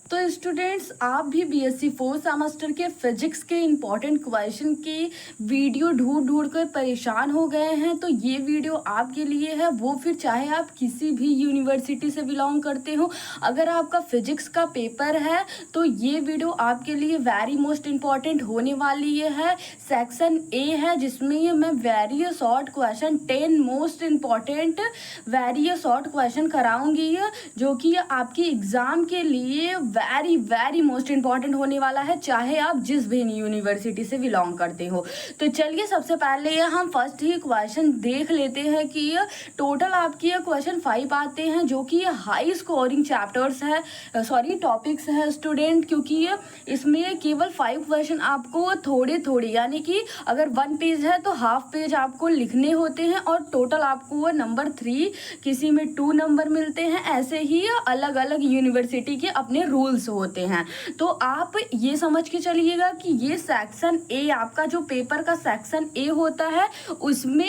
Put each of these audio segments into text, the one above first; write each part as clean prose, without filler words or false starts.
तो स्टूडेंट्स, आप भी बीएससी फोर्थ सेमेस्टर के फिजिक्स के इम्पॉर्टेंट क्वेश्चन के वीडियो ढूंढ ढूंढ कर परेशान हो गए हैं, तो ये वीडियो आपके लिए है। वो फिर चाहे आप किसी भी यूनिवर्सिटी से बिलोंग करते हो, अगर आपका फिजिक्स का पेपर है तो ये वीडियो आपके लिए वेरी मोस्ट इम्पॉर्टेंट होने वाली है। सेक्शन ए है, जिसमें मैं very short question 10 most important very short question कराऊंगी, जो कि आपकी एग्ज़ाम के लिए वेरी वेरी मोस्ट इम्पॉर्टेंट होने वाला है, चाहे आप जिस भी यूनिवर्सिटी से बिलोंग करते हो। तो चलिए सबसे पहले हम फर्स्ट ही क्वेश्चन देख लेते हैं कि टोटल आपकी क्वेश्चन 5 आते हैं, जो कि हाई स्कोरिंग चैप्टर्स है, सॉरी टॉपिक्स है स्टूडेंट, क्योंकि इसमें केवल 5 क्वेश्चन आपको थोड़े थोड़े, यानी कि अगर 1 पेज है तो हाफ पेज आपको लिखने होते हैं, और टोटल आपको नंबर 3, किसी में 2 नंबर मिलते हैं। ऐसे ही अलग अलग यूनिवर्सिटी के अपने रूल्स होते हैं। तो आप ये समझ के चलिएगा कि ये सेक्शन ए, आपका जो पेपर का सेक्शन ए होता है, उसमें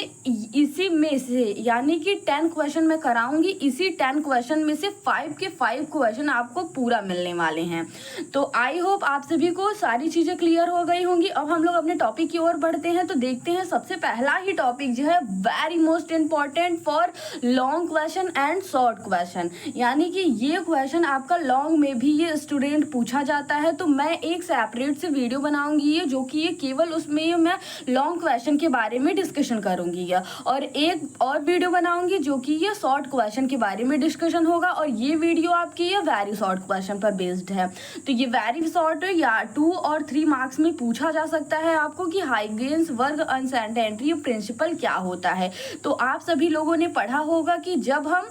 इसी में से, यानी कि 10 क्वेश्चन मैं कराऊंगी, इसी 10 क्वेश्चन में से 5 के 5 क्वेश्चन आपको पूरा मिलने वाले हैं। तो आई होप आप सभी को सारी चीज़ें क्लियर हो गई होंगी। अब हम लोग अपने टॉपिक की ओर बढ़ते हैं, तो देखते हैं सबसे पहला ही टॉपिक जो है very most important for long question and short question, यानी कि ये क्वेश्चन आपका लॉन्ग में भी ये स्टूडेंट पूछा जाता है। तो मैं एक सेपरेट से वीडियो बनाऊंगी ये, जो कि ये केवल उसमें मैं लॉन्ग क्वेश्चन के बारे में डिस्कशन करूंगी, और एक और वीडियो बनाऊंगी जो कि ये शॉर्ट क्वेश्चन के बारे में डिस्कशन होगा, और ये वीडियो आपकी ये वेरी शॉर्ट क्वेश्चन पर बेस्ड है। तो ये वेरी शॉर्ट या 2 और 3 मार्क्स में पूछा जा सकता है आपको कि हाइगेंस वर्ग अनसर्टेनिटी प्रिंसिपल क्या होता है। तो आप सभी लोगों ने पढ़ा होगा कि जब हम,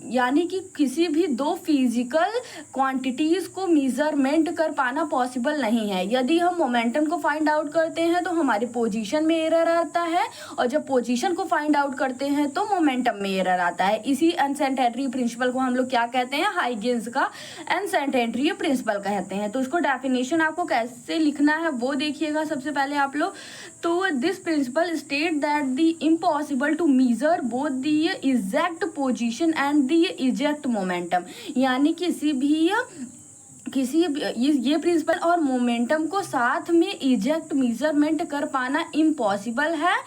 यानी कि किसी भी 2 फिजिकल क्वांटिटीज़ को मेजरमेंट कर पाना पॉसिबल नहीं है। यदि हम मोमेंटम को फाइंड आउट करते हैं तो हमारे पोजीशन में एरर आता है, और जब पोजीशन को फाइंड आउट करते हैं तो मोमेंटम में एरर आता है। इसी अनसर्टेनिटी प्रिंसिपल को हम लोग क्या कहते हैं, हाइगेंस का अनसर्टेनिटी प्रिंसिपल कहते हैं। तो उसको डेफिनेशन आपको कैसे लिखना है वो देखिएगा सबसे पहले आप लोग। तो this principle state that the impossible to measure both the exact position and the exact momentum, यानी ये प्रिंसिपल और मोमेंटम को साथ में एग्जैक्ट मेजरमेंट कर पाना इम्पॉसिबल है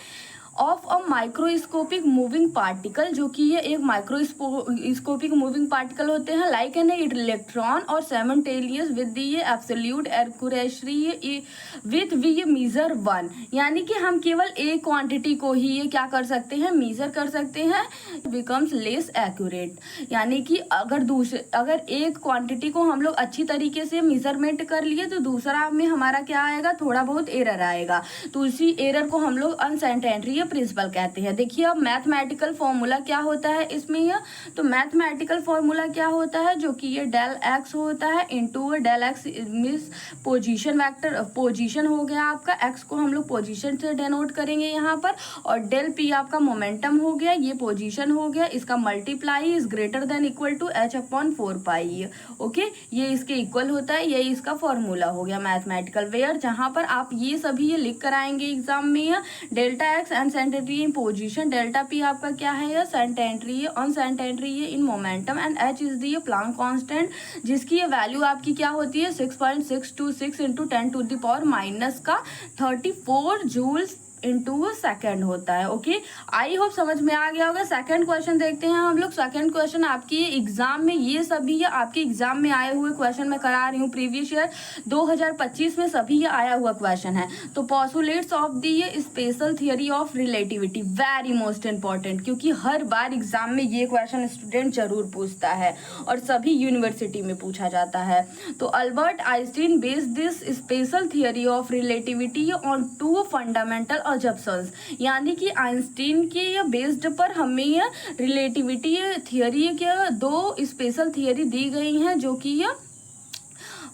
of a microscopic moving particle, जो कि ये एक माइक्रोस्कोपिक मूविंग पार्टिकल होते हैं, लाइक एन इलेक्ट्रॉन और simultaneous with the absolute accuracy with we measure 1, यानी कि हम केवल एक क्वांटिटी को ही ये क्या कर सकते हैं, मेजर कर सकते हैं, बिकम्स लेस एक्यूरेट, यानी कि अगर एक क्वांटिटी को हम लोग अच्छी तरीके से मेजरमेंट कर लिए तो दूसरा में हमारा क्या आएगा, थोड़ा बहुत एरर आएगा। तो उसी एरर को हम लोग अनसर्टेनिटी प्रिंसिपल कहते हैं। देखिए अब मैथमेटिकल फॉर्मूला क्या होता है इसमें, यह तो मैथमेटिकल फॉर्मूला क्या होता है, जो कि ये डेल एक्स होता है into del x means position vector, position हो गया आपका, एक्स को हम लोग पोजीशन से डिनोट करेंगे यहाँ पर, और डेल पी आपका मोमेंटम हो गया, ये पोजीशन हो गया, इसका multiply is greater than equal to H upon 4 pi. Okay, ये इसके इक्वल होता है, यही इसका फॉर्मूला हो गया मैथमेटिकल वेयर, जहाँ पर आप ये सभी ये लिख कर आएंगे एग्जाम में। Delta x uncertainty in position, delta P आपका क्या है, यह सर्टेनिटी है, अनसर्टेनिटी है in momentum, and H is the Planck constant, जिसकी ये वैल्यू आपकी क्या होती है 6.626 into 10 to the power minus का 34 जूल्स इंटू सेकेंड होता है। ओके, आई होप समझ में आ गया होगा। सेकंड क्वेश्चन देखते हैं हम लोग। सेकंड क्वेश्चन आपकी एग्जाम में, ये सभी आपके एग्जाम में आए हुए क्वेश्चन मैं करा रही हूँ, प्रीवियस ईयर 2025 में सभी ये आया हुआ क्वेश्चन है। तो postulates of the special theory of relativity, very most important, क्योंकि हर बार एग्जाम में ये क्वेश्चन स्टूडेंट जरूर पूछता है और सभी यूनिवर्सिटी में पूछा जाता है। तो Albert Einstein based this special theory of relativity on 2 fundamental assumptions, यानी कि आइंस्टीन के बेस्ड पर हमें रिलेटिविटी थियरी के 2 स्पेशल थियरी दी गई हैं, जो कि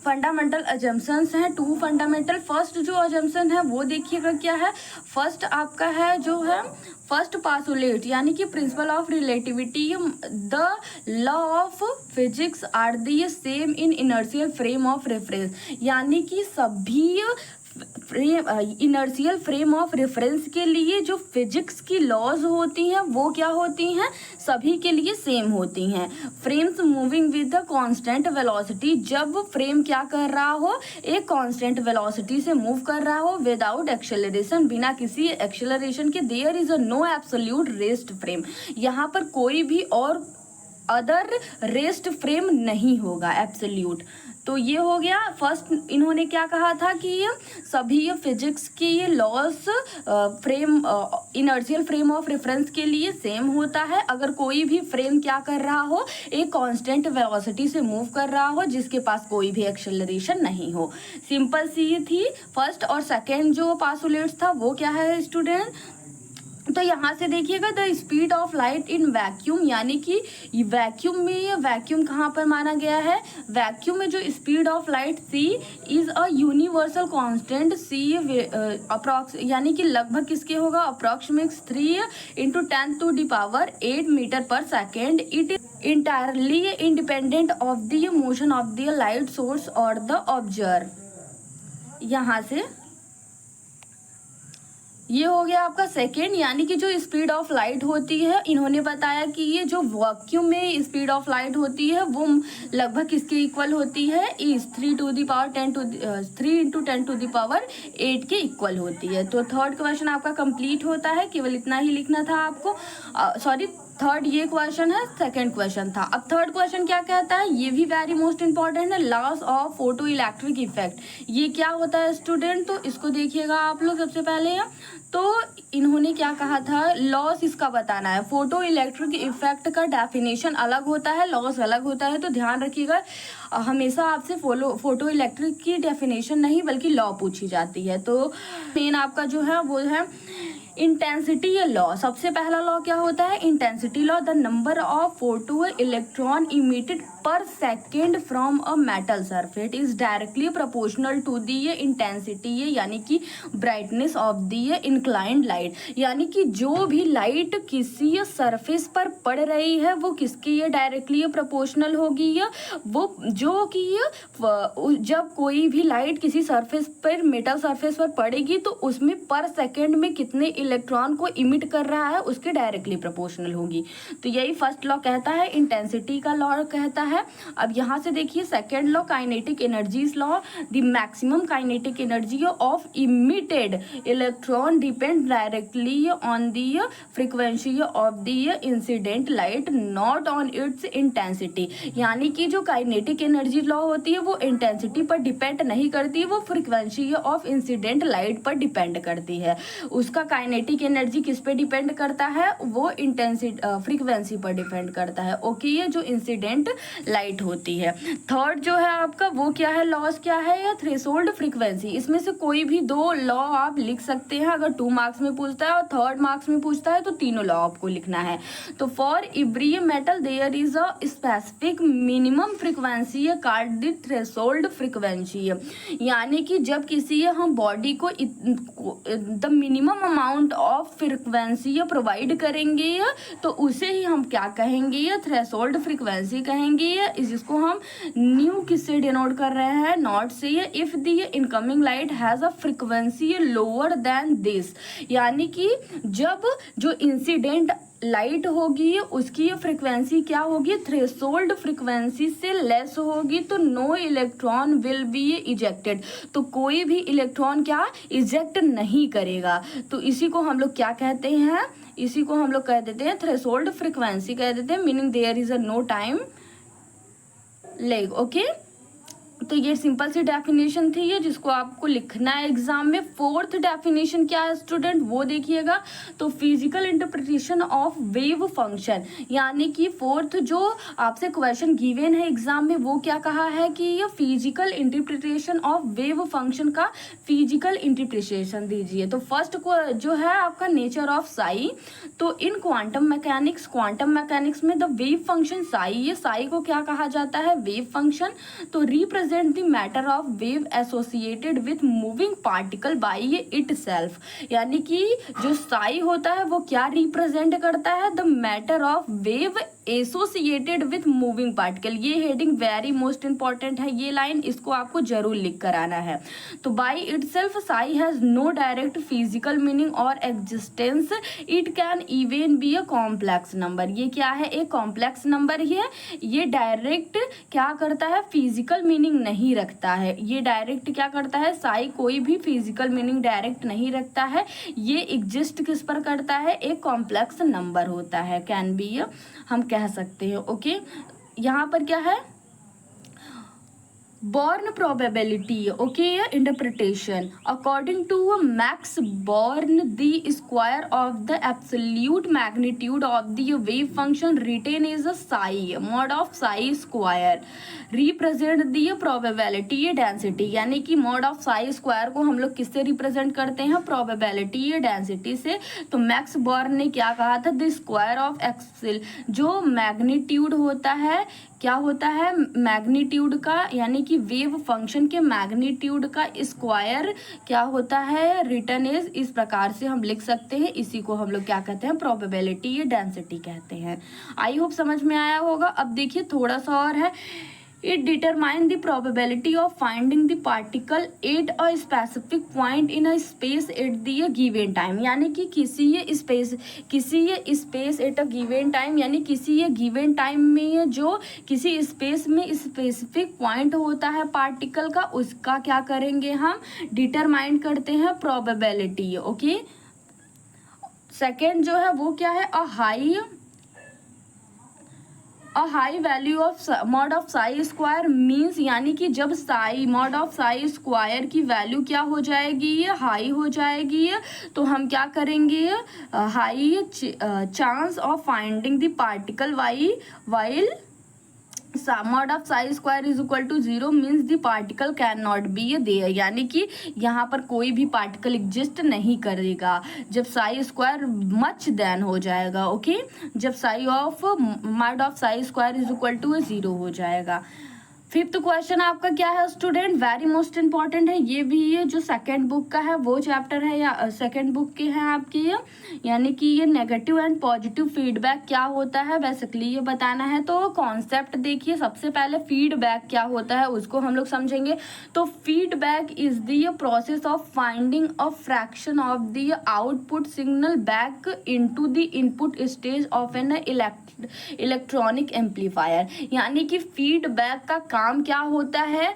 फंडामेंटल अजम्पशंस हैं, 2 फंडामेंटल। फर्स्ट जो अजम्पशन है वो देखिएगा क्या है, फर्स्ट आपका है जो है फर्स्ट पासुलेट, यानी कि principle of relativity, the law of physics are the same in inertial frame of reference, यानी कि सभी इनर्शियल फ्रेम ऑफ रेफरेंस के लिए जो फिजिक्स की लॉज होती हैं वो क्या होती हैं, सभी के लिए सेम होती हैं। Frames moving with the constant velocity, जब फ्रेम क्या कर रहा हो, एक कांस्टेंट वेलोसिटी से मूव कर रहा हो विदाउट एक्सेलरेशन, बिना किसी एक्सेलरेशन के, there is a no absolute rest frame, यहाँ पर कोई भी और अदर रेस्ट फ्रेम नहीं होगा एब्सोल्यूट। तो ये हो गया फर्स्ट। इन्होंने क्या कहा था कि सभी फिजिक्स की ये loss frame inertial frame of reference के लिए सेम होता है, अगर कोई भी फ्रेम क्या कर रहा हो, एक कांस्टेंट वेलोसिटी से मूव कर रहा हो जिसके पास कोई भी एक्सेलरेशन नहीं हो। सिंपल सी थी फर्स्ट। और सेकेंड जो पासुलेट्स था वो क्या है स्टूडेंट, तो यहाँ से देखिएगा the speed of light in vacuum, यानी कि वैक्यूम में, वैक्यूम कहाँ पर माना गया है, वैक्यूम में जो speed of light C is a universal constant, C approx यानी कि लगभग किसके होगा, approximate 3 × 10⁸ meter per second. It is entirely independent of the motion of the light source और द ऑब्जर्व। यहाँ से ये हो गया आपका सेकेंड, यानी कि जो स्पीड ऑफ लाइट होती है, इन्होंने बताया कि ये जो वैक्यूम में स्पीड ऑफ लाइट होती है वो लगभग किसके इक्वल होती है, इस 3 × 10⁸ के इक्वल होती है। तो थर्ड क्वेश्चन आपका कंप्लीट होता है, केवल इतना ही लिखना था आपको। सॉरी, थर्ड ये क्वेश्चन है, सेकंड क्वेश्चन था। अब थर्ड क्वेश्चन क्या कहता है, ये भी वेरी मोस्ट इंपॉर्टेंट है, loss of photo electric effect. ये क्या होता है स्टूडेंट, तो इसको देखिएगा आप लोग सबसे पहले। तो इन्होंने क्या कहा था, लॉस इसका बताना है। फोटो इलेक्ट्रिक इफेक्ट का डेफिनेशन अलग होता है, लॉस अलग होता है, तो ध्यान रखिएगा हमेशा आपसे फोटो इलेक्ट्रिक की डेफिनेशन नहीं बल्कि लॉ पूछी जाती है। तो मेन आपका जो है वो है इंटेंसिटी लॉ। सबसे पहला लॉ क्या होता है, intensity law, the number of photo electron emitted per second from a metal surface is directly proportional to the intensity, यानी कि brightness of the inclined light, यानी कि जो भी लाइट किसी सरफेस पर पड़ रही है वो किसकी ये डायरेक्टली प्रोपोर्शनल होगी, वो जो कि जब कोई भी लाइट किसी सरफेस पर, मेटल सरफेस पर पड़ेगी तो उसमें पर सेकेंड में कितने इलेक्ट्रॉन को इमिट कर रहा है उसके डायरेक्टली प्रोपोर्शनल होगी। तो यही फर्स्ट लॉ कहता है, इंटेंसिटी का लॉ कहता है। अब यहाँ से देखिए second law, kinetic energies law, the maximum kinetic energy of emitted electron depend directly on the frequency of the incident light, not on it's intensity. यानी कि जो काइनेटिक एनर्जी लॉ होती है वो इंटेंसिटी पर डिपेंड नहीं करती, वो फ्रीक्वेंसी ऑफ इंसिडेंट लाइट पर डिपेंड करती है। उसका काइनेटिक एनर्जी किस पे डिपेंड करता है, वो इंटेंसिटी फ्रीक्वेंसी पर डिपेंड करता है। ओके, ये जो इंसिडेंट लाइट होती है। थर्ड जो है आपका वो क्या है, लॉस क्या है, या थ्रेशोल्ड फ्रीक्वेंसी। इसमें से कोई भी दो लॉ आप लिख सकते हैं, अगर 2 मार्क्स में पूछता है और थर्ड मार्क्स में पूछता है तो तीनों लॉ आपको लिखना है। तो for every metal there is a specific minimum frequency called the threshold frequency, यानी कि जब किसी हम बॉडी को the minimum amount of frequency provide करेंगे तो उसे ही हम क्या कहेंगे, थ्रेशोल्ड फ्रीक्वेंसी कहेंगे। जिसको हम न्यू किससे डिनोट कर रहे हैं, नॉट से। If the incoming light has a frequency lower than this, यानी कि जब जो इंसिडेंट लाइट होगी उसकी फ्रीक्वेंसी क्या होगी, थ्रेशोल्ड फ्रीक्वेंसी से लेस होगी, तो no electron will be ejected, तो कोई भी इलेक्ट्रॉन क्या इजेक्ट नहीं करेगा। तो इसी को हम लोग क्या कहते हैं, इसी को हम लोग कह देते हैं थ्रेशोल्ड फ्रीक्वेंसी कह देते हैं, meaning there is a no time lag. Okay, तो ये सिंपल सी डेफिनेशन थी ये, जिसको आपको लिखना है एग्जाम में। फोर्थ डेफिनेशन क्या है स्टूडेंट, वो देखिएगा। तो physical interpretation of wave function, यानी कि फोर्थ जो आपसे क्वेश्चन गिवन है एग्जाम में वो क्या कहा है कि ये physical interpretation of wave function का फिजिकल इंटरप्रिटेशन दीजिए। तो फर्स्ट को जो है आपका नेचर ऑफ साई। तो इन क्वांटम मैकेनिक्स में द वेव फंक्शन साई, ये साई को क्या कहा जाता है, वेव फंक्शन। तो represent the matter of wave associated with moving particle by itself, यानी कि जो साई होता है वो क्या रिप्रेजेंट करता है, the matter of wave associated with moving particle. ये हेडिंग वेरी मोस्ट इंपॉर्टेंट है, ये लाइन इसको आपको जरूर लिख कर आना है। तो by itself psi has no direct physical meaning और existence, it can even be a complex number. ये क्या है, एक कॉम्प्लेक्स नंबर ही है। ये डायरेक्ट क्या करता है, फिजिकल मीनिंग नहीं रखता है। ये डायरेक्ट क्या करता है, साई कोई भी फिजिकल मीनिंग डायरेक्ट नहीं रखता है। ये एग्जिस्ट किस पर करता है, एक कॉम्प्लेक्स नंबर होता है, कैन बी हम कह सकते हैं। ओके, यहाँ पर क्या है, Born probability, okay, interpretation. According to Max Born, the square of the absolute magnitude of the wave function written as a psi mod of psi square represent the probability density। यानी कि mod of psi square को हम लोग किससे represent करते हैं, probability density से। तो मैक्स बॉर्न ने क्या कहा था, द स्क्वायर ऑफ एक्सेल, जो मैग्नीट्यूड होता है, क्या होता है, मैग्नीट्यूड का, यानी कि वेव फंक्शन के मैग्नीट्यूड का स्क्वायर क्या होता है, रिटर्न इज, इस प्रकार से हम लिख सकते हैं। इसी को हम लोग क्या कहते हैं, प्रोबेबिलिटी डेंसिटी कहते हैं। आई होप समझ में आया होगा। अब देखिए थोड़ा सा और है, it determine the probability of finding the particle at a specific point in a space at the given time. यानी कि किसी ये space at a given time, यानी किसी ये गिवन टाइम में जो किसी स्पेस में स्पेसिफिक पॉइंट होता है पार्टिकल का, उसका क्या करेंगे हम, डिटरमाइन करते हैं प्रोबेबिलिटी। ओके, सेकेंड जो है वो क्या है, a high value of mod of psi square means, यानी कि जब Sai mod of psi square की वैल्यू क्या हो जाएगी, हाई हो जाएगी, तो हम क्या करेंगे, high chance of finding the particle while mod of psi square is equal to 0 means the particle can not be there. यानी कि यहाँ पर कोई भी पार्टिकल एग्जिस्ट नहीं करेगा जब साई स्क्वायर मच देन हो जाएगा। ओके, जब psi of mod of psi square is equal to 0 हो जाएगा। फिफ्थ क्वेश्चन आपका क्या है स्टूडेंट, वेरी मोस्ट इंपॉर्टेंट है। ये भी ये जो सेकेंड बुक का है वो चैप्टर है, या सेकेंड बुक के हैं आपके ये, यानी कि ये नेगेटिव एंड पॉजिटिव फीडबैक क्या होता है बेसिकली ये बताना है। तो कॉन्सेप्ट देखिए, सबसे पहले फीडबैक क्या होता है उसको हम लोग समझेंगे। तो feedback is the process of finding a fraction of the output signal back into the input stage of an electronic amplifier. यानी कि फीडबैक का काम क्या होता है,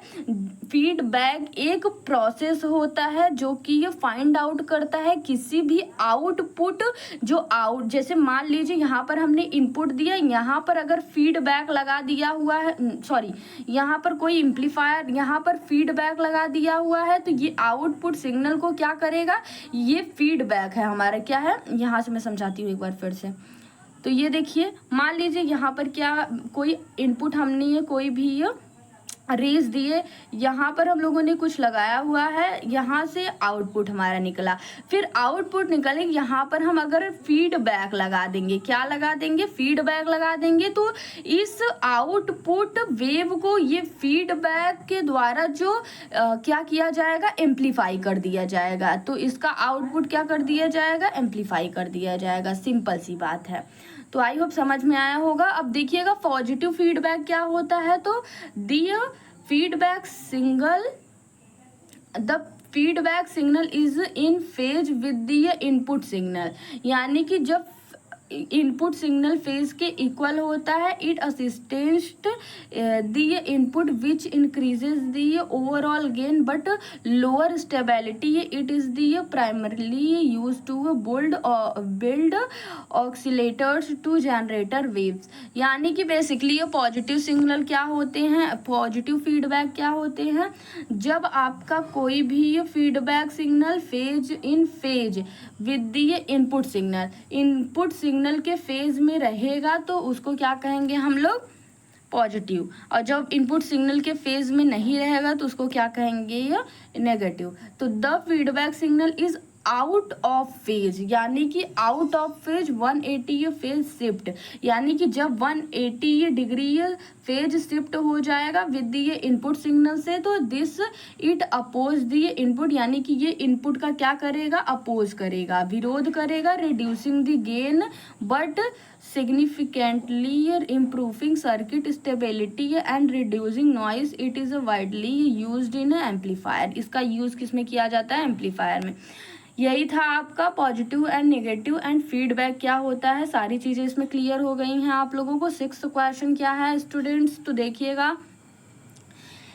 फीडबैक एक प्रोसेस होता है जो कि ये फाइंड आउट करता है किसी भी आउटपुट, जो जैसे मान लीजिए यहाँ पर हमने इनपुट दिया, यहाँ पर अगर फीडबैक लगा दिया हुआ है, सॉरी यहाँ पर कोई एम्पलीफायर, यहाँ पर फीडबैक लगा दिया हुआ है, तो ये आउटपुट सिग्नल को क्या करेगा, ये फीडबैक है हमारा, क्या है, यहाँ से मैं समझाती हूँ एक बार फिर से। तो ये देखिए, मान लीजिए यहाँ पर क्या कोई इनपुट हमने ये कोई भी रेज दिए, यहाँ पर हम लोगों ने कुछ लगाया हुआ है, यहाँ से आउटपुट हमारा निकला, फिर आउटपुट निकले, यहाँ पर हम अगर फीडबैक लगा देंगे, क्या लगा देंगे, फीडबैक लगा देंगे, तो इस आउटपुट वेव को ये फीडबैक के द्वारा जो क्या किया जाएगा, एम्पलीफाई कर दिया जाएगा। तो इसका आउटपुट क्या कर दिया जाएगा, एम्पलीफाई कर दिया जाएगा, सिंपल सी बात है। तो आई होप समझ में आया होगा। अब देखिएगा पॉजिटिव फीडबैक क्या होता है, तो the feedback signal is in phase with the input signal. यानी कि जब इनपुट सिग्नल फेज के इक्वल होता है, it assistant the input which increases the overall gain but lower stability. It is the primarily use to build oscillators to generator waves. यानी कि basically ये positive signal क्या होते हैं, पॉजिटिव फीडबैक क्या होते हैं, जब आपका कोई भी feedback signal phase with the input signal के फेज में रहेगा तो उसको क्या कहेंगे हम लोग, पॉजिटिव। और जब इनपुट सिग्नल के फेज में नहीं रहेगा तो उसको क्या कहेंगे, नेगेटिव। तो the feedback signal is out of phase, यानी कि out of phase 180 phase shift, यानी कि जब 180 डिग्री फेज शिफ्ट हो जाएगा विद दिए इनपुट सिग्नल से, तो दिस इट अपोज दिए इनपुट, यानी कि ये इनपुट का क्या करेगा, अपोज करेगा, विरोध करेगा, reducing the gain but significantly improving circuit stability and reducing noise. It is widely used in amplifier. इसका यूज किस में किया जाता है, एम्पलीफायर में। यही था आपका positive and negative and feedback क्या होता है, सारी चीजें इसमें क्लियर हो गई हैं आप लोगों को। 6th क्वेश्चन क्या है स्टूडेंट्स, तो देखिएगा,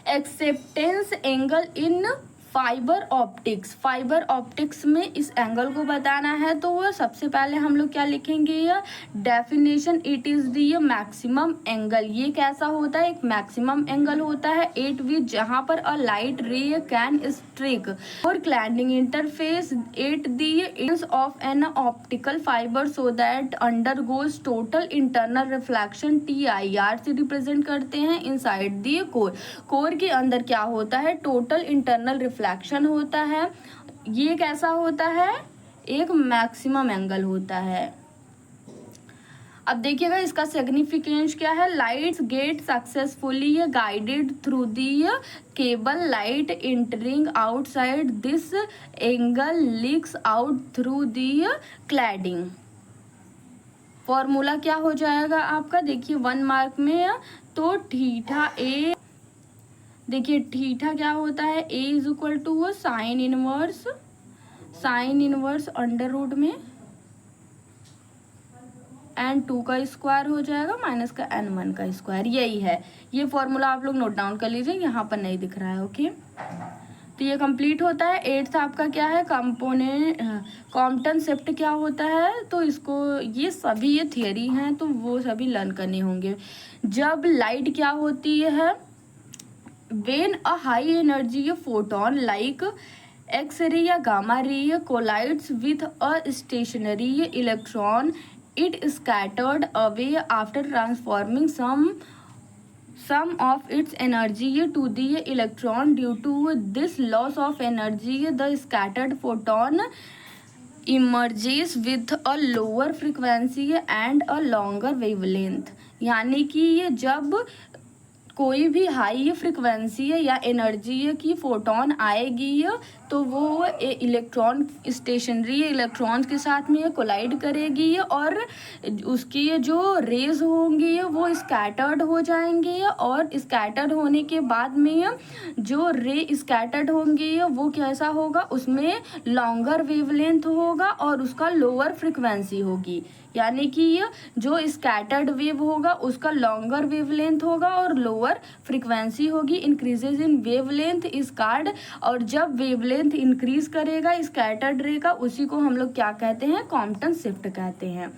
acceptance angle in fibre optics. Fibre optics में इस एंगल को बताना है, तो वो सबसे पहले हम लोग क्या लिखेंगे, ये definition, it is the maximum angle. ये कैसा होता है, एक मैक्सिमम एंगल होता है एट विच जहां पर अ लाइट रे कैन स्ट्रिक और क्लैडिंग इंटरफेस एट दी इंस of an optical fibre so that under goes total internal reflection TIR से रिप्रेजेंट करते हैं इनसाइड दी कोर। कोर के अंदर क्या होता है, टोटल इंटरनल रिफ्लेक्शन होता है। ये कैसा होता है, एक मैक्सिमम एंगल होता है। अब देखिएगा इसका सिग्निफिकेंस क्या है, lights get successfully guided through the cable light entering outside this angle leaks out through the cladding. Formula क्या हो जाएगा आपका, देखिए 1 मार्क में, तो थीटा ए, देखिए थीटा क्या होता है, A is equal to sine inverse under root में n2 का स्क्वायर हो जाएगा माइनस का n1 का स्क्वायर। यही है, ये फॉर्मूला आप लोग नोट डाउन कर लीजिए, यहाँ पर नहीं दिख रहा है। ओके, तो ये कंप्लीट होता है। 8th आपका क्या है, कंपोनेंट कॉम्पटन शिफ्ट क्या होता है, तो इसको ये सभी ये थियरी हैं तो वो सभी लर्न करने होंगे। जब लाइट क्या होती है, when a high energy photon like X-ray या gamma ray collides with a stationary electron, it scattered away after transforming some of its energy to the electron. Due to this loss of energy, the scattered photon emerges with a lower frequency and a longer wavelength। यानी कि ये जब कोई भी high frequency है या energy की photon आएगी तो वो इलेक्ट्रॉन स्टेशनरी इलेक्ट्रॉन्स के साथ में कोलाइड करेगी और उसकी जो रेज होंगी वो स्कैटर्ड हो जाएंगे, और स्कैटर्ड होने के बाद में जो रे स्कैटर्ड होंगी वो कैसा होगा, उसमें लॉन्गर वेवलेंथ होगा और उसका लोअर फ्रिक्वेंसी होगी। यानी कि जो स्कैटर्ड वेव होगा उसका लॉन्गर वेवलेंथ होगा और लोअर फ्रिक्वेंसी होगी। Increases in wavelength is called, और जब वेवलेंथ इंक्रीज करेगा स्कैटर्ड रे का, उसी को हम लोग क्या कहते हैं, कॉम्पटन शिफ्ट कहते हैं।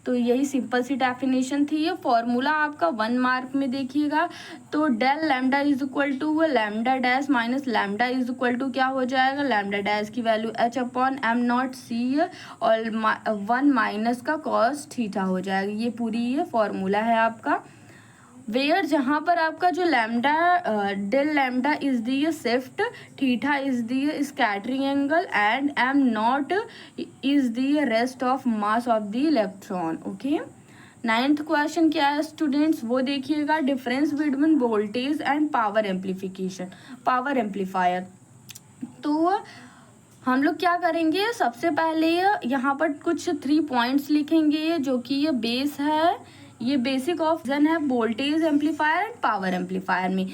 तो यही सिंपल सी डेफिनेशन थी। ये फॉर्मूला आपका 1 मार्क में देखिएगा, तो del lambda is equal to lambda dash minus lambda is equal to क्या हो जाएगा, लैम्डा डैश की वैल्यू H/m0c और 1 माइनस का cos थीटा हो जाएगा। ये पूरी ये फॉर्मूला है आपका। वेयर जहाँ पर आपका जो lambda del lambda is the shift, theta is the scattering angle and m0 is the rest of mass of the electron. Okay, 9th question क्या है स्टूडेंट्स, वो देखिएगा, difference between voltage and power amplifier. तो हम लोग क्या करेंगे, सबसे पहले यहाँ पर कुछ 3 पॉइंट्स लिखेंगे जो कि ये बेस है, ये बेसिक ऑफ जन है voltage amplifier and power amplifier में।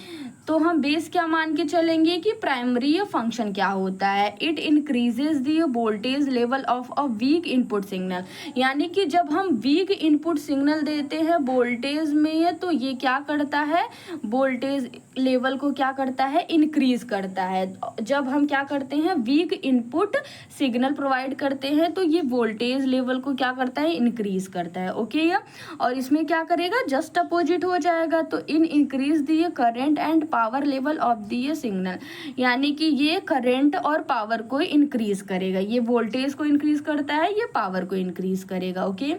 तो हम बेस क्या मान के चलेंगे कि प्राइमरी फंक्शन क्या होता है, it increases the voltage level of a weak input signal. यानी कि जब हम वीक इनपुट सिग्नल देते हैं वोल्टेज में तो ये क्या करता है, वोल्टेज लेवल को क्या करता है, इंक्रीज करता है। जब हम क्या करते हैं, वीक इनपुट सिग्नल प्रोवाइड करते हैं तो ये वोल्टेज लेवल को क्या करता है, इंक्रीज करता है। ओके, और इसमें क्या करेगा, जस्ट अपोजिट हो जाएगा। तो in increase the current and power level of the signal, यानी कि ये करंट और पावर को इंक्रीज करेगा, ये वोल्टेज को इंक्रीज करता है, ये पावर को इंक्रीज करेगा। ओके,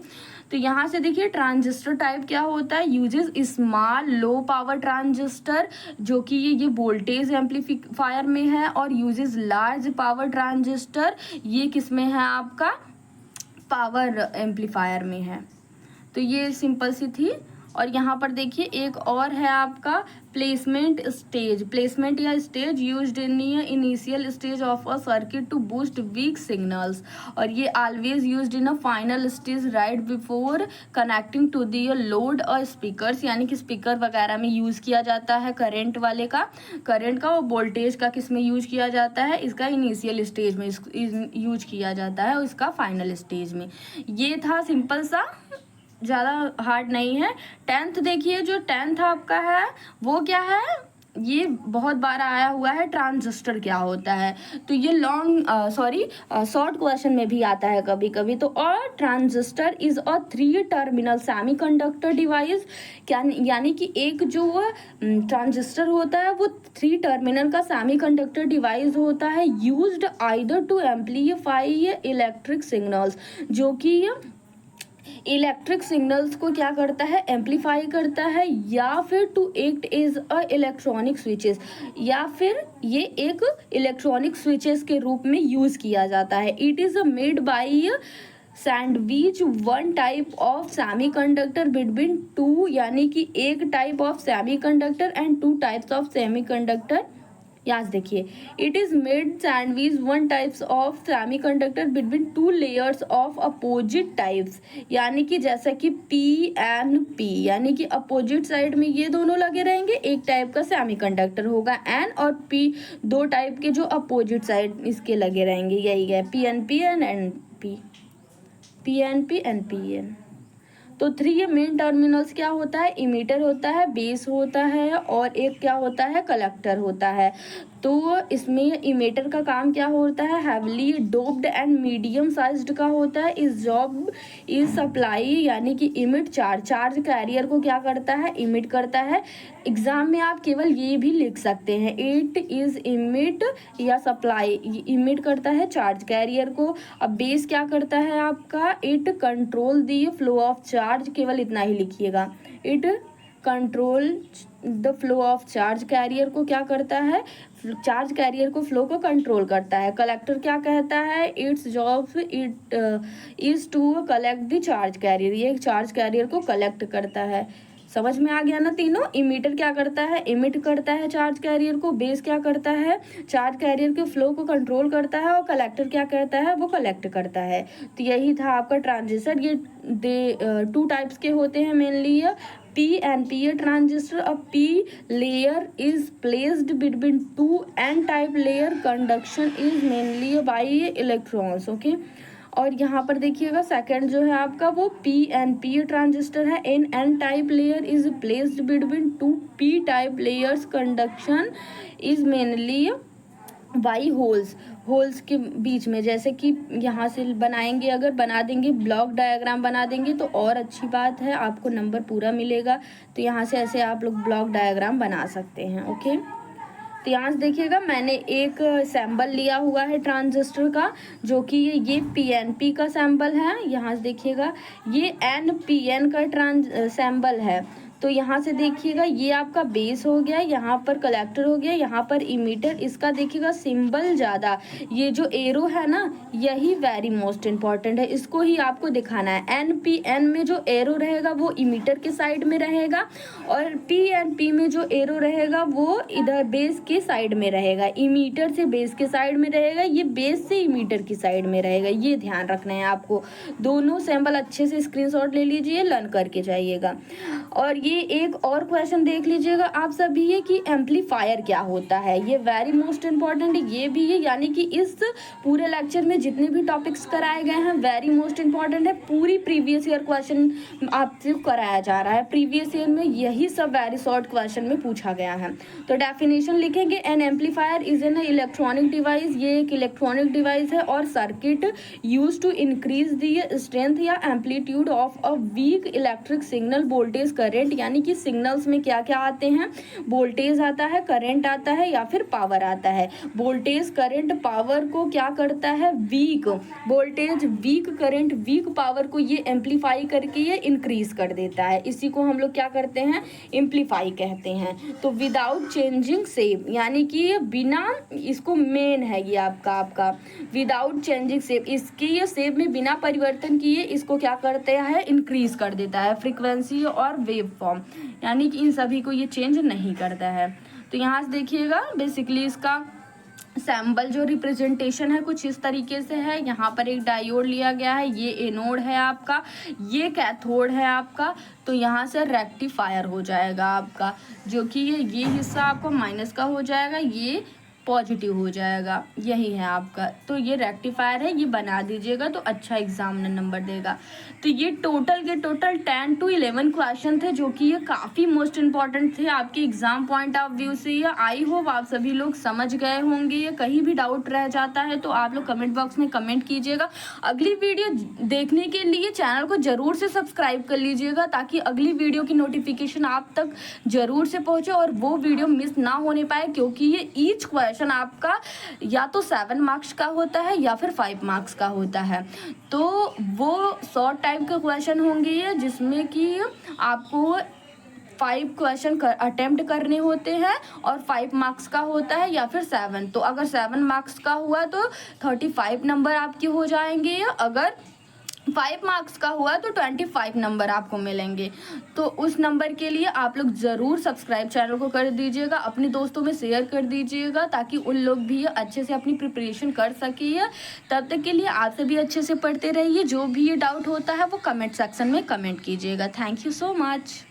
तो यहाँ से देखिए ट्रांजिस्टर टाइप क्या होता है, uses small low power transistor, जो कि ये वोल्टेज एम्पलीफायर में है, और यूजेस लार्ज पावर ट्रांजिस्टर, ये किस में है आपका पावर एम्पलीफायर में है। तो ये सिंपल सी थी। और यहाँ पर देखिए एक और है आपका प्लेसमेंट स्टेज, प्लेसमेंट या stage used in initial stage of a circuit to boost weak signals, और ये always used in a final stage right before connecting to the load और स्पीकर्स, यानी कि स्पीकर वगैरह में यूज़ किया जाता है करंट वाले का, करंट का, और वोल्टेज का किस में यूज किया जाता है, इसका इनिशियल स्टेज में यूज किया जाता है, और इसका फाइनल स्टेज में। ये था सिंपल सा, ज़्यादा हार्ड नहीं है। 10th देखिए, जो 10th आपका है वो क्या है, ये बहुत बार आया हुआ है, ट्रांजिस्टर क्या होता है। तो ये शॉर्ट क्वेश्चन में भी आता है कभी कभी। तो और transistor is a 3 terminal semiconductor device, क्या यानी कि एक जो ट्रांजिस्टर होता है वो 3 टर्मिनल का सेमीकंडक्टर डिवाइस होता है, used either to amplify electric signals, जो कि इलेक्ट्रिक सिग्नल्स को क्या करता है, एम्पलीफाई करता है, या फिर to act as a electronic switches, या फिर ये एक इलेक्ट्रॉनिक स्विचेस के रूप में यूज किया जाता है। It is made by sandwich one type of semiconductor between two, यानी कि एक type of semiconductor and 2 types of semiconductor. यहाँ देखिए, it is made sandwich one types of semiconductor between 2 layers of opposite types, यानी कि जैसा कि PNP, यानी कि अपोजिट साइड में ये दोनों लगे रहेंगे, एक टाइप का सेमीकंडक्टर होगा N, और P 2 टाइप के जो अपोजिट साइड इसके लगे रहेंगे, यही है PNP and NP, PNP and PN। तो 3 मेन टर्मिनल्स क्या होता है, इमीटर होता है, बेस होता है, और एक क्या होता है, कलेक्टर होता है। तो इसमें इमीटर का काम क्या होता है, heavily doped and medium sized का होता है। इस जॉब इज सप्लाई, यानी कि इमिट चार्ज कैरियर को क्या करता है, इमिट करता है। एग्जाम में आप केवल ये भी लिख सकते हैं, इट इज इमिट या सप्लाई, इमिट करता है चार्ज कैरियर को। अब बेस क्या करता है आपका, it control the flow of charge, केवल इतना ही लिखिएगा, it control the flow of charge carrier को क्या करता है, चार्ज कैरियर को फ्लो को कंट्रोल करता है। कलेक्टर क्या कहता है, it's job it is to collect the charge carrier, ये चार्ज कैरियर को कलेक्ट करता है। समझ में आ गया ना तीनों। इमीटर क्या करता है, इमिट करता है चार्ज कैरियर को, बेस क्या करता है, चार्ज कैरियर के फ्लो को कंट्रोल करता है, और कलेक्टर क्या करता है, वो कलेक्ट करता है। तो यही था आपका ट्रांजिस्टर। ये 2 टाइप्स के होते हैं मेनली, PNP ट्रांजिस्टर। अब P layer is placed between 2 N type layer, conduction is mainly by electrons, okay. और यहाँ पर देखिएगा सेकंड जो है आपका वो PNP ट्रांजिस्टर है। इन N type layer is placed between 2 P type layers, conduction is mainly by holes के बीच में। जैसे कि यहाँ से बनाएंगे, अगर बना देंगे ब्लॉक डायग्राम बना देंगे तो और अच्छी बात है, आपको नंबर पूरा मिलेगा। तो यहाँ से ऐसे आप लोग ब्लॉक डायग्राम बना सकते हैं, ओके। तो यहाँ से देखिएगा मैंने एक सैम्बल लिया हुआ है ट्रांजिस्टर का, जो कि ये PNP का सैम्बल है। यहाँ से देखिएगा ये NPN का सैम्बल है। तो यहाँ से देखिएगा ये आपका बेस हो गया, यहाँ पर कलेक्टर हो गया, यहाँ पर इमीटर। इसका देखिएगा सिंबल ज़्यादा, ये जो एरो है ना, यही वेरी मोस्ट इम्पॉर्टेंट है, इसको ही आपको दिखाना है। NPN में जो एरो रहेगा वो इमीटर के साइड में रहेगा, और PNP में जो एरो रहेगा वो इधर बेस के साइड में रहेगा, इमीटर से बेस के साइड में रहेगा, ये बेस से इमीटर की साइड में रहेगा। ये ध्यान रखना है आपको। दोनों सैम्बल अच्छे से स्क्रीनशॉट ले लीजिए, लर्न करके जाइएगा। और ये एक और क्वेश्चन देख लीजिएगा आप सभी, ये कि एम्पलीफायर क्या होता है, ये वेरी मोस्ट इम्पॉर्टेंट ये भी है। यानी कि इस पूरे लेक्चर में जितने भी टॉपिक्स कराए गए हैं वेरी मोस्ट इम्पॉर्टेंट है। पूरी प्रीवियस ईयर क्वेश्चन आपसे कराया जा रहा है, प्रीवियस ईयर में यही सब वेरी शॉर्ट क्वेश्चन में पूछा गया है। तो डेफिनेशन लिखेंगे, an amplifier is an electronic device, ये एक इलेक्ट्रॉनिक डिवाइस है और circuit use to increase the strength या amplitude of a weak electric signal voltage current, यानी कि सिग्नल्स में क्या क्या आते हैं, वोल्टेज आता है, करंट आता है या फिर पावर आता है। वोल्टेज, करंट, पावर को क्या करता है, weak voltage, weak current, weak power को ये एम्पलीफाई करके ये इंक्रीज कर देता है। इसी को हम लोग क्या करते हैं, एम्पलीफाई कहते हैं। तो विदाउट चेंजिंग शेप, यानी कि बिना, इसको मेन है ये आपका विदाउट चेंजिंग शेप, इसकी ये शेप में बिना परिवर्तन किए इसको क्या करते हैं, इंक्रीज कर देता है फ्रीक्वेंसी और वेव फॉर्म, यानी कि इन सभी को ये चेंज नहीं करता है। तो यहाँ से देखिएगा बेसिकली इसका सैम्पल जो रिप्रेजेंटेशन है कुछ इस तरीके से है। यहाँ पर एक डायोड लिया गया है, ये एनोड है आपका, ये कैथोड है आपका। तो यहाँ से रेक्टिफायर हो जाएगा आपका, जो कि ये हिस्सा आपका माइनस का हो जाएगा, ये पॉजिटिव हो जाएगा, यही है आपका। तो ये रेक्टिफायर है, ये बना दीजिएगा तो अच्छा एग्जामिनर नंबर देगा। तो ये टोटल के टोटल 10 to 11 क्वेश्चन थे, जो कि ये काफ़ी मोस्ट इंपॉर्टेंट थे आपके एग्जाम पॉइंट ऑफ व्यू से। ये आई होप आप सभी लोग समझ गए होंगे। ये कहीं भी डाउट रह जाता है तो आप लोग कमेंट बॉक्स में कमेंट कीजिएगा। अगली वीडियो देखने के लिए चैनल को ज़रूर से सब्सक्राइब कर लीजिएगा, ताकि अगली वीडियो की नोटिफिकेशन आप तक ज़रूर से पहुँचे और वो वीडियो मिस ना होने पाए, क्योंकि ये ईच क्वेश्चन आपका या तो 7 मार्क्स का होता है या फिर 5 मार्क्स का होता है। तो वो शॉर्ट टाइप के क्वेश्चन होंगे ये, जिसमें कि आपको 5 क्वेश्चन अटेम्प्ट करने होते हैं और 5 मार्क्स का होता है या फिर 7। तो अगर 7 मार्क्स का हुआ तो 35 नंबर आपके हो जाएंगे, अगर 5 मार्क्स का हुआ तो 25 नंबर आपको मिलेंगे। तो उस नंबर के लिए आप लोग ज़रूर सब्सक्राइब चैनल को कर दीजिएगा, अपने दोस्तों में शेयर कर दीजिएगा, ताकि उन लोग भी अच्छे से अपनी प्रिपरेशन कर सके। तब तक के लिए आप सभी अच्छे से पढ़ते रहिए। जो भी ये डाउट होता है वो कमेंट सेक्शन में कमेंट कीजिएगा। Thank you so much.